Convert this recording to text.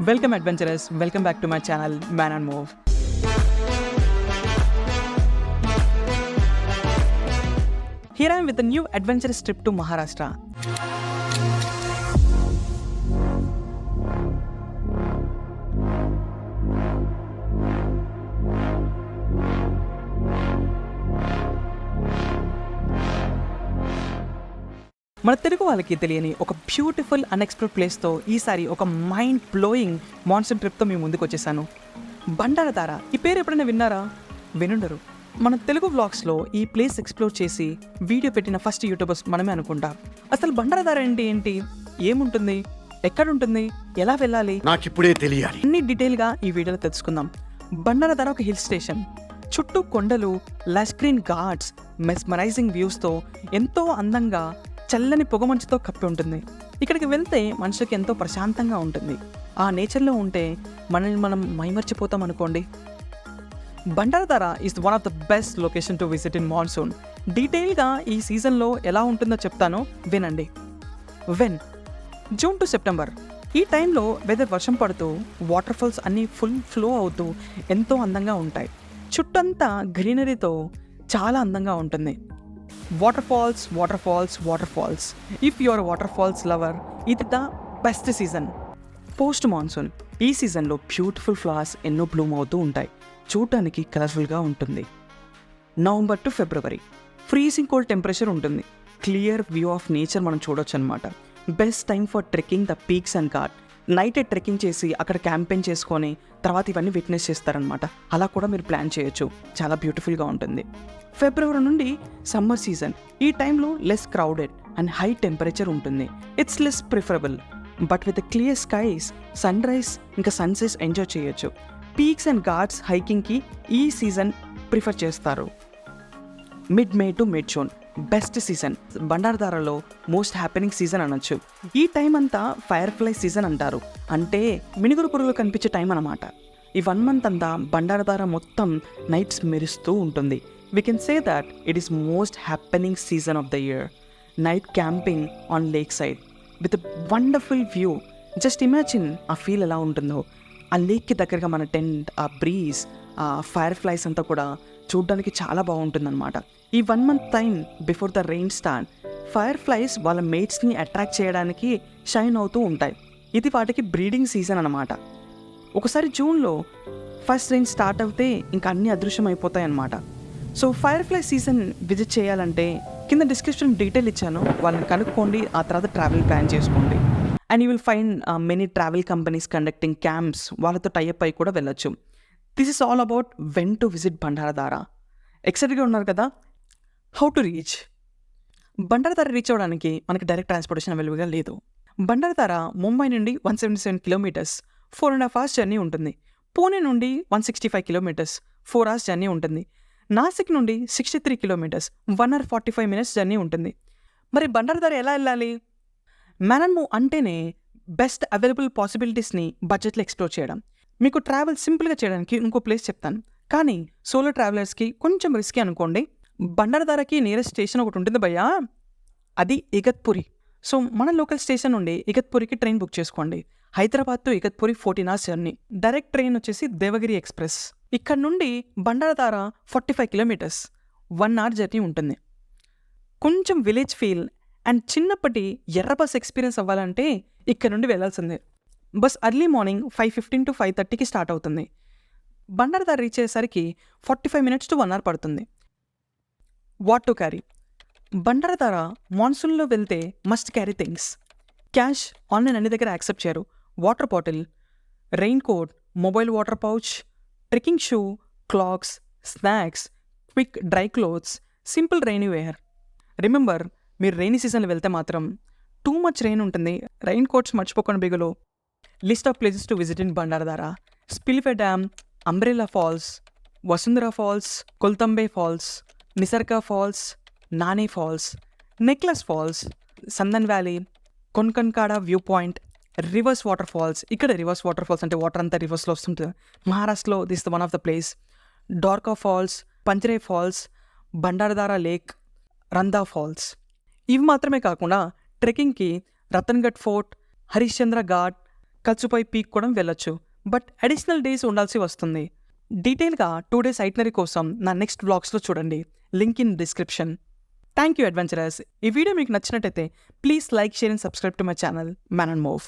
Welcome adventurers, welcome back to my channel Man and Move. Here I am with a new adventurous trip to Maharashtra. మన తెలుగు వాళ్ళకి తెలియని ఒక beautiful unexplored ప్లేస్తో ఈసారి ఒక mind blowing monsoon ట్రిప్తో మీ ముందుకు వచ్చేసాను. బండారధార. ఈ పేరు ఎప్పుడైనా విన్నారా? వినుండరు. మన తెలుగు వ్లాగ్స్లో ఈ ప్లేస్ ఎక్స్ప్లోర్ చేసి వీడియో పెట్టిన ఫస్ట్ యూట్యూబర్స్ మనమే అనుకుంటాం. అసలు బండారధార అంటే ఏంటి, ఏముంటుంది, ఎక్కడుంటుంది, ఎలా వెళ్ళాలి, నాకిప్పుడే తెలియాలి. అన్ని డీటెయిల్గా ఈ వీడియోలో తెలుసుకుందాం. బండారధార ఒక హిల్ స్టేషన్. చుట్టూ కొండలు, లష్ గ్రీన్ ఘాట్స్, మెస్మరైజింగ్ వ్యూస్తో ఎంతో అందంగా చల్లని పొగమంచుతో కప్పి ఉంటుంది. ఇక్కడికి వెళ్తే మనుషులకి ఎంతో ప్రశాంతంగా ఉంటుంది. ఆ నేచర్లో ఉంటే మనల్ని మనం మైమర్చిపోతాం అనుకోండి. Bhandardara is one of the best location to visit in monsoon. డీటెయిల్గా ఈ సీజన్లో ఎలా ఉంటుందో చెప్తాను, వినండి. June to September. ఈ టైంలో వెదర్ వర్షం పడుతూ వాటర్ ఫాల్స్ అన్నీ ఫుల్ ఫ్లో అవుతూ ఎంతో అందంగా ఉంటాయి. చుట్టంతా గ్రీనరీతో చాలా అందంగా ఉంటుంది. Water falls. If you are water falls lover, ఇది the best season. Post monsoon. ఈ సీజన్లో బ్యూటిఫుల్ ఫ్లవర్స్ ఎన్నో బ్లూమ్ అవుతూ ఉంటాయి. చూడటానికి కలర్ఫుల్గా ఉంటుంది. November to February. Freezing cold temperature ఉంటుంది. క్లియర్ వ్యూ ఆఫ్ నేచర్ మనం చూడొచ్చు అనమాట. Best time for trekking the peaks and ghat. నైటే ట్రెక్కింగ్ చేసి అక్కడ క్యాంపెయిన్ చేసుకొని తర్వాత ఇవన్నీ విట్నెస్ చేస్తారనమాట. అలా కూడా మీరు ప్లాన్ చేయొచ్చు. చాలా బ్యూటిఫుల్గా ఉంటుంది. ఫిబ్రవరి నుండి సమ్మర్ సీజన్. ఈ టైంలో less crowded and high temperature ఉంటుంది. It's less preferable but with clear skies, sun rise ఇంకా సన్సెట్ ఎంజాయ్ చేయొచ్చు. పీక్స్ అండ్ ఘాట్స్ హైకింగ్కి ఈ సీజన్ ప్రిఫర్ చేస్తారు. Mid May to mid June best season. బండారధారలో మోస్ట్ హ్యాపెనింగ్ సీజన్ అనొచ్చు. ఈ టైం అంతా ఫైర్ ఫ్లై సీజన్ అంటారు. అంటే మినుగురు పురుగులు కనిపించే టైం అన్నమాట. ఈ 1 month అంతా బండారధార మొత్తం నైట్స్ మెరుస్తూ ఉంటుంది. We can say that it is most happening season of the year. Night camping on lakeside with a wonderful view. Just imagine ఆ ఫీల్ ఎలా ఉంటుందో. ఆ లేక్కి దగ్గరగా మన టెంట్, ఆ బ్రీజ్, ఆ ఫైర్ ఫ్లైస్ అంతా కూడా చూడడానికి చాలా బాగుంటుందన్నమాట. ఈ 1 month time before the rain start, fire flies వాళ్ళ మేట్స్ని అట్రాక్ట్ చేయడానికి షైన్ అవుతూ ఉంటాయి. ఇది వాటికి బ్రీడింగ్ సీజన్ అన్నమాట. ఒకసారి జూన్లో ఫస్ట్ రెయిన్ స్టార్ట్ అవుతే ఇంకా అన్నీ అదృశ్యం అయిపోతాయి అన్నమాట. So fire fly season visit చేయాలంటే కింద డిస్క్రిప్షన్ డీటెయిల్ ఇచ్చాను, వాళ్ళని కనుక్కోండి. ఆ తర్వాత ట్రావెల్ ప్లాన్ చేసుకోండి. And you will find many travel companies conducting camps. వాళ్ళతో టైఅప్ అయి కూడా వెళ్ళొచ్చు. This is all about when to visit Bhandardara. ఎక్సైటెడ్గా ఉన్నారు కదా? How to reach. Bhandardara reach అవ్వడానికి మనకి డైరెక్ట్ ట్రాన్స్పోర్టేషన్ అవైలబుల్గా లేదు. బండారధార ముంబై నుండి 177 kilometers, 4.5 hours జర్నీ ఉంటుంది. పూణే నుండి 165 kilometers, 4 hours జర్నీ ఉంటుంది. నాసిక్ నుండి 63 kilometers, 1 hour 45 minutes జర్నీ ఉంటుంది. మరి బండారధార ఎలా వెళ్ళాలి? Man and Move అంటేనే బెస్ట్ అవైలబుల్ పాసిబిలిటీస్ని బడ్జెట్లో ఎక్స్ప్లోర్ చేయడం. మీకు ట్రావెల్ సింపుల్గా చేయడానికి ఇంకో ప్లేస్ చెప్తాను, కానీ సోలో ట్రావెలర్స్కి కొంచెం రిస్కీ అనుకోండి. బండారధారకి నియరెస్ట్ స్టేషన్ ఒకటి ఉంటుంది భయ్యా, అది ఇగత్పురి. సో మన లోకల్ స్టేషన్ నుండి ఇగత్పురికి ట్రైన్ బుక్ చేసుకోండి. Hyderabad to Igatpuri 14 hours journey. Direct train వచ్చేసి దేవగిరి ఎక్స్ప్రెస్. ఇక్కడ నుండి బండారధార 45 kilometers, 1 hour జర్నీ ఉంటుంది. కొంచెం విలేజ్ ఫీల్ అండ్ చిన్నప్పటి ఎర్ర బస్ ఎక్స్పీరియన్స్ అవ్వాలంటే ఇక్కడ నుండి వెళ్ళాల్సిందే. బస్ అర్లీ మార్నింగ్ 5:15 to 5:30కి స్టార్ట్ అవుతుంది. బండారధార రీచ్ అయ్యేసరికి 45 minutes to 1 hour పడుతుంది. What to carry. బండారధార మాన్సూన్లో వెళ్తే must carry things. Cash online అన్ని దగ్గర యాక్సెప్ట్ చేయరు. Water bottle, rain coat, mobile water pouch, trekking shoe, crocs, snacks, quick dry clothes, simple rainy wear. Remember, మీరు rainy సీజన్లో వెళ్తే మాత్రం టూ మచ్ రెయిన్ ఉంటుంది. రెయిన్ కోట్స్ మర్చిపోకుండా బిగులు. List of places to visit in Bhandardara. Spillway dam, umbrella falls, Vasundhara falls, Koltembe falls, Nisarga falls, Nane falls, necklace falls, Sandhan valley, Konkankada view point, reverse water falls. ఇక్కడ reverse water falls అంటే water అంతా రివర్స్లో వస్తుంటుంది. మహారాష్ట్రలో this the one of the place. Darka falls, Panjare falls, Bhandardara lake, Randha falls. ఇవి మాత్రమే కాకుండా ట్రెక్కింగ్కి రతన్గఢ్ ఫోర్ట్, హరిశ్చంద్ర ఘాట్, కచ్చుపై పీక్ కూడా వెళ్ళొచ్చు. బట్ అడిషనల్ డేస్ ఉండాల్సి వస్తుంది. డీటెయిల్గా 2 డేస్ ఐటినరీ కోసం నా నెక్స్ట్ వ్లాగ్స్లో చూడండి. Link in description. Thank you adventurers. ఈ వీడియో మీకు నచ్చినట్టయితే please like, share and subscribe to my channel man and move.